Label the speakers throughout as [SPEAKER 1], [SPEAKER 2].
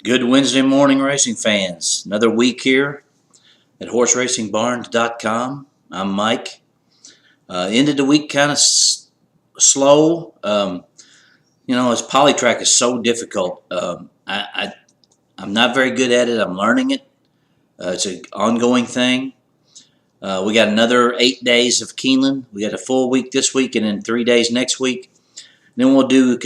[SPEAKER 1] Good Wednesday morning, racing fans. Another week here at horseracingbarns.com. I'm Mike. Ended the week kind of slow. This polytrack is so difficult. I'm not very good at it. I'm learning it. It's an ongoing thing. We got another 8 days of Keeneland. We got a full week this week and then 3 days next week. Then we'll do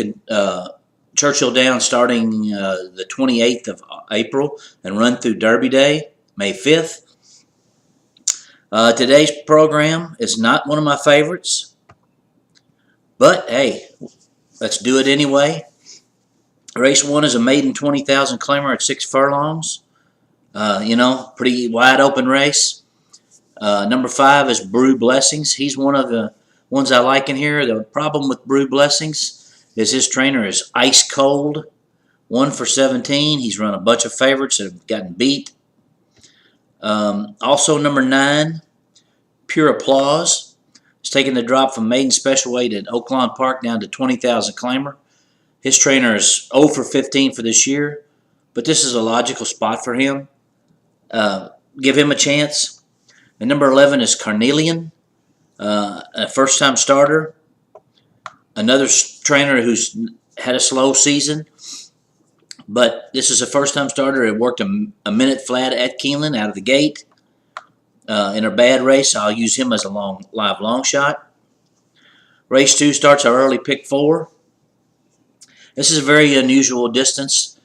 [SPEAKER 1] Churchill Downs starting the 28th of April and run through Derby Day, May 5th. Today's program is not one of my favorites, but hey, let's do it anyway. Race 1 is a maiden 20,000 claimer at 6 furlongs. Pretty wide open race. Number 5 is Brew Blessings. He's one of the ones I like in here. The problem with Brew Blessings is his trainer is ice cold. 1 for 17. He's run a bunch of favorites that have gotten beat. Also number 9, Pure Applause. He's taking the drop from maiden special weight at Oaklawn Park down to 20,000 claimer. His trainer is 0 for 15 for this year, but this is a logical spot for him. Give him a chance. And number 11 is Carnelian, a first-time starter. Another trainer who's had a slow season, but this is a first-time starter. It worked a minute flat at Keeneland out of the gate. In a bad race, I'll use him as a live long shot. Race 2 starts our early pick 4. This is a very unusual distance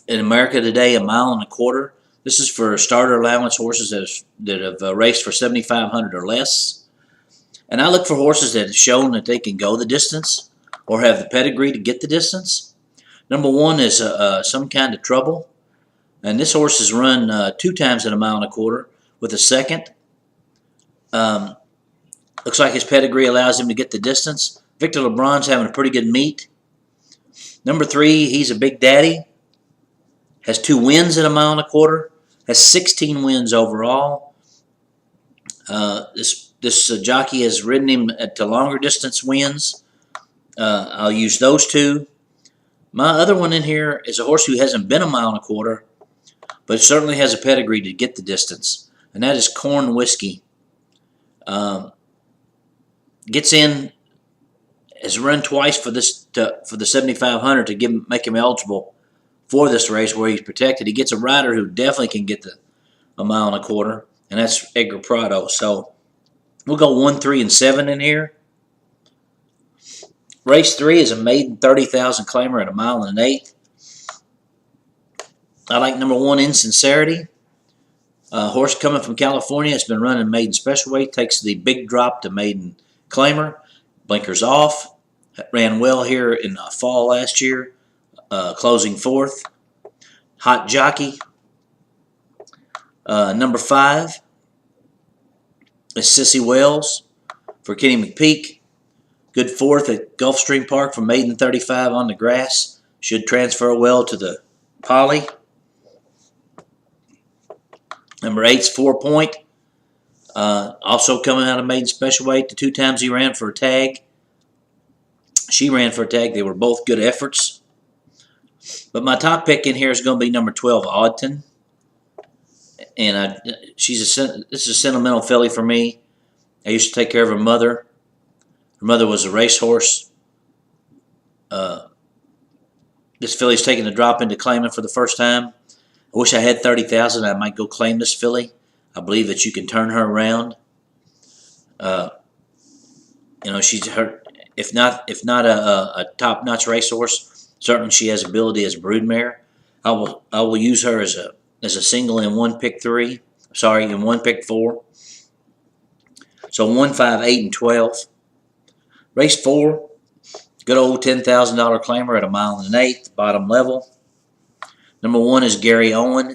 [SPEAKER 1] in America today, 1.25 miles. This is for starter allowance horses that have raced for 7,500 or less. And I look for horses that have shown that they can go the distance or have the pedigree to get the distance. Number 1 is Some Kind of Trouble. And this horse has run 2 times at 1.25 miles with a second. Looks like his pedigree allows him to get the distance. Victor LeBron's having a pretty good meet. Number 3, he's a big daddy. Has 2 wins at 1.25 miles. Has 16 wins overall. This jockey has ridden him to longer distance wins. I'll use those 2. My other one in here is a horse who hasn't been 1.25 miles, but certainly has a pedigree to get the distance, and that is Corn Whiskey. Gets in, has run twice for the 7,500 to make him eligible for this race where he's protected. He gets a rider who definitely can get the 1.25 miles, and that's Edgar Prado. So we'll go 1, 3, and 7 in here. Race 3 is a maiden 30,000 claimer at 1.1 miles. I like number 1, Insincerity. Horse coming from California. It's been running maiden special weight. Takes the big drop to maiden claimer. Blinkers off. Ran well here in fall last year. Closing 4th. Hot Jockey. Number 5 is Sissy Wells for Kenny McPeak. Good 4th at Gulfstream Park from maiden 35 on the grass. Should transfer well to the poly. Number 8's 4 Point. Also coming out of maiden special weight. The 2 times he ran for a tag. She ran for a tag. They were both good efforts. But my top pick in here is going to be number 12, Oddton. And this is a sentimental filly for me. I used to take care of her mother. Her mother was a racehorse. This filly's taking the drop into claiming for the first time. I wish I had 30,000. I might go claim this filly. I believe that you can turn her around. She's her. If not a top-notch racehorse, certainly she has ability as a broodmare. I will use her as a single in 1 pick 3. Sorry, in 1 pick 4. So 1, 5, 8, and 12. Race 4, good old $10,000 claimer at 1.1 miles, bottom level. Number 1 is Gary Owen.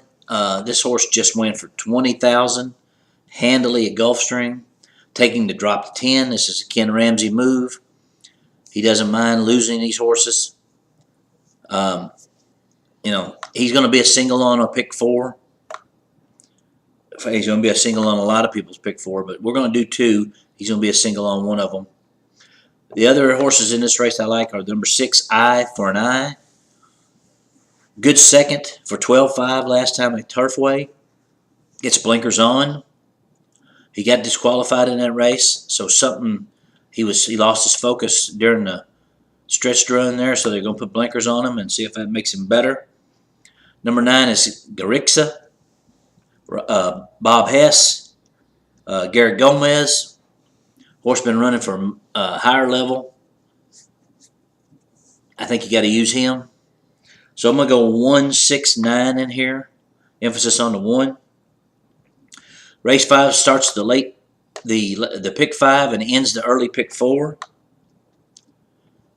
[SPEAKER 1] This horse just went for 20,000 handily at Gulfstream, taking the drop to 10. This is a Ken Ramsey move. He doesn't mind losing these horses. He's going to be a single on a pick 4. He's going to be a single on a lot of people's pick 4, but we're going to do 2. He's going to be a single on one of them. The other horses in this race I like are number 6, Eye for an Eye. Good second for 12.5 last time at Turfway. Gets blinkers on. He got disqualified in that race, so he lost his focus during the stretched run there, so they're going to put blinkers on him and see if that makes him better. Number 9 is Garixa, Bob Hess, Garrett Gomez. Horse been running for a higher level. I think you got to use him. So I'm going to go 1, 6, 9 in here. Emphasis on the 1. Race 5 starts the pick 5 and ends the early pick 4.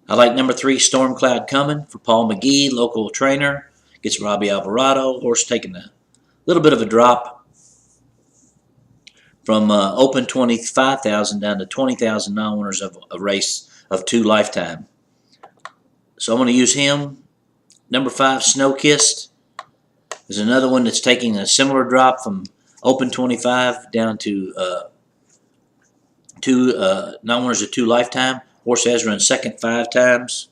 [SPEAKER 1] I like number 3, Storm Cloud Coming for Paul McGee, local trainer. Gets Robbie Alvarado. Horse taking a little bit of a drop from open 25,000 down to 20,000 non-winners of a race of 2 lifetime. So I'm going to use him. Number 5, Snow Kissed, is another one that's taking a similar drop from open 25 down to 2 non-winners of 2 lifetime. Horse has run second 5 times.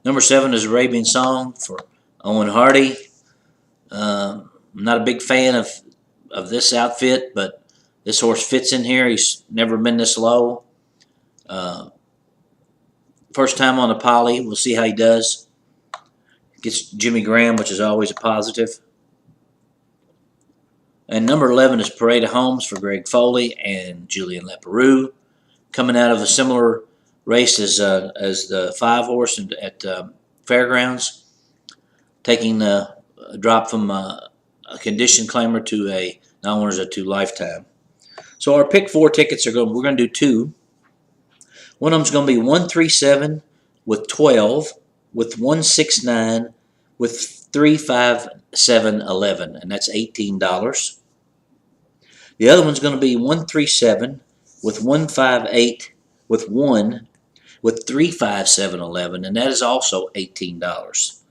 [SPEAKER 1] Number 7 is Arabian Song for Owen Hardy. I'm not a big fan of this outfit, but this horse fits in here. He's never been this low. First time on the poly. We'll see how he does. Gets Jimmy Graham, which is always a positive. And number 11 is Parade of Homes for Greg Foley and Julian Leperoux. Coming out of a similar race as the 5 horse at Fairgrounds. Taking a drop from a condition claimer to a non-winners of 2 lifetime. So our pick 4 tickets we're going to do 2. One of them's going to be 137 with 12 with 169 with 357 11, and that's $18. The other one's going to be 137 with 158 with 1 with 357 11, and that is also $18.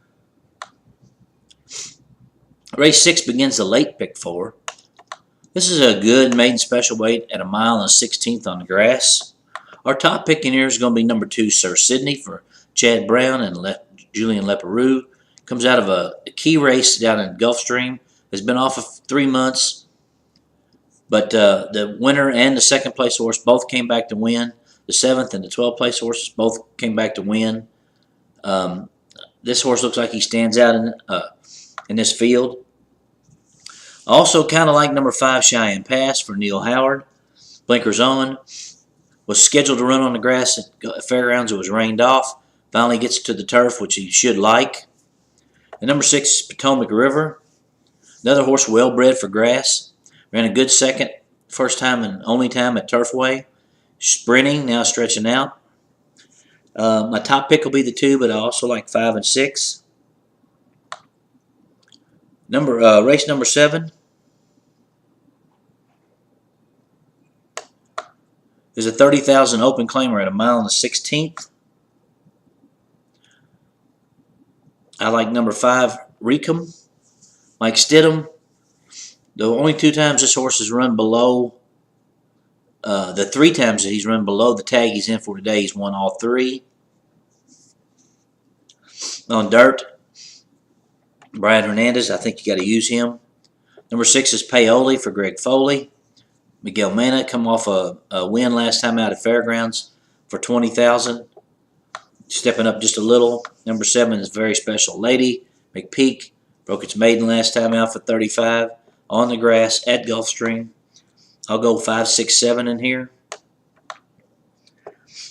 [SPEAKER 1] Race 6 begins the late pick 4. This is a good maiden special weight at 1 mile and 1/16 on the grass. Our top pick in here is going to be number 2, Sir Sydney for Chad Brown and Julian Leperoux. Comes out of a key race down in Gulfstream. Has been off of 3 months. But the winner and the second place horse both came back to win. The 7th and the 12th place horses both came back to win. This horse looks like he stands out in this field. Also kind of like number 5, Cheyenne Pass for Neil Howard. Blinkers on. Was scheduled to run on the grass at Fairgrounds. It was rained off. Finally gets to the turf, which he should like. And number 6 is Potomac River. Another horse well bred for grass. Ran a good second, first time and only time at Turfway. Sprinting, now stretching out. My top pick will be the 2, but I also like 5 and 6. Race number 7 is a 30,000 open claimer at 1 mile and 1/16. I like number 5, Recum. Mike Stidham. The only 2 times this horse has run below, the 3 times that he's run below the tag he's in for today, he's won all 3. On dirt, Brian Hernandez, I think you got to use him. Number 6 is Paoli for Greg Foley. Miguel Mena come off a win last time out at Fairgrounds for 20,000. Stepping up just a little. Number 7 is Very Special Lady. McPeak broke its maiden last time out for 35 on the grass at Gulfstream. I'll go 5, 6, 7 in here.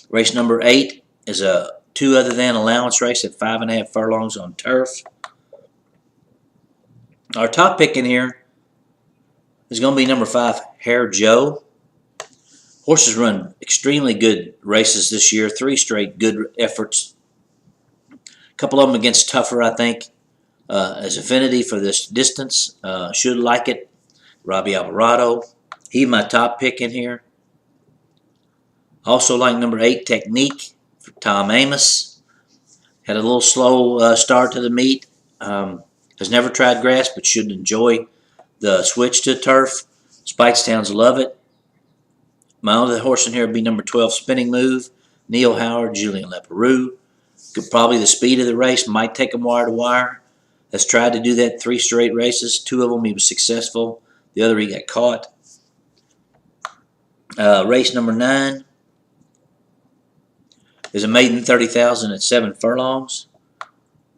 [SPEAKER 1] Race number 8 is a 2 other than allowance race at 5.5 furlongs on turf. Our top pick in here is going to be number 5, Hair Joe. Horse has run extremely good races this year. 3 straight good efforts. A couple of them against tougher, I think. As affinity for this distance. Should like it. Robbie Alvarado. He's my top pick in here. Also like number 8, Technique for Tom Amos. Had a little slow start to the meet. Has never tried grass, but should enjoy the switch to turf. Spikestown's love it. My other horse in here would be number 12, Spinning Move. Neil Howard, Julian Leperoux. Probably the speed of the race might take him wire to wire. has tried to do that 3 straight races. 2 of them he was successful. The other he got caught. Race number 9 is a maiden 30,000 at 7 furlongs.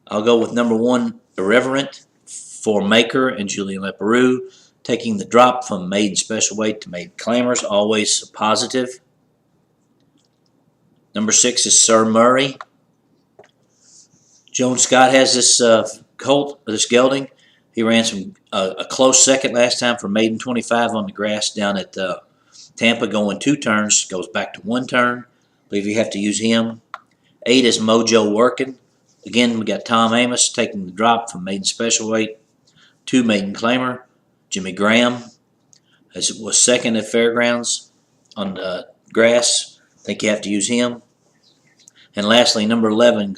[SPEAKER 1] I'll go with number 1, Irreverent, for Maker and Julian Leperoux, taking the drop from maiden special weight to maiden claimers, always positive. Number 6 is Sir Murray. Joan Scott has this colt, this gelding. He ran a close second last time for maiden 25 on the grass down at Tampa, going 2 turns, goes back to 1 turn. I believe you have to use him. 8 is Mojo Working. Again, we got Tom Amos taking the drop from maiden special weight to maiden claimer. Jimmy Graham was second at Fairgrounds on the grass. I think you have to use him. And lastly, number 11,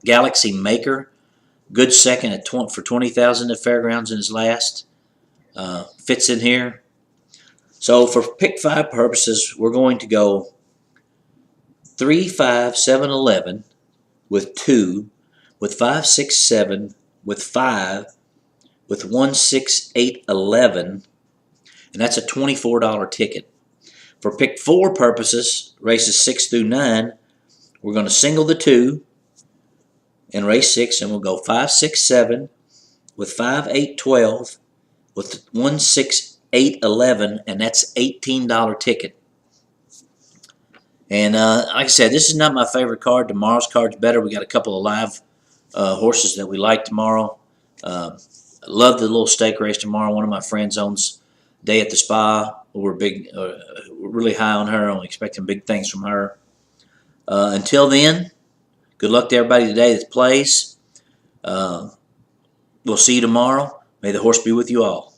[SPEAKER 1] Galaxy Maker. Good second at for 20,000 at Fairgrounds in his last. Fits in here. So for pick 5 purposes, we're going to go 3, 5, 7, 11 with 2, with 5, 6, 7, with 5, with 1, 6, 8, 11, and that's a $24 ticket. For pick 4 purposes, races 6 through 9, we're going to single the 2 in race 6, and we'll go 5, 6, 7, with 5, 8, 12, with 1, 6, 8, 11, and that's $18 ticket. And like I said, this is not my favorite card. Tomorrow's card's better. We got a couple of live horses that we like tomorrow. Love the little stake race tomorrow. One of my friends owns Day at the Spa. We're really high on her. I'm expecting big things from her. Until then, good luck to everybody today that plays. We'll see you tomorrow. May the horse be with you all.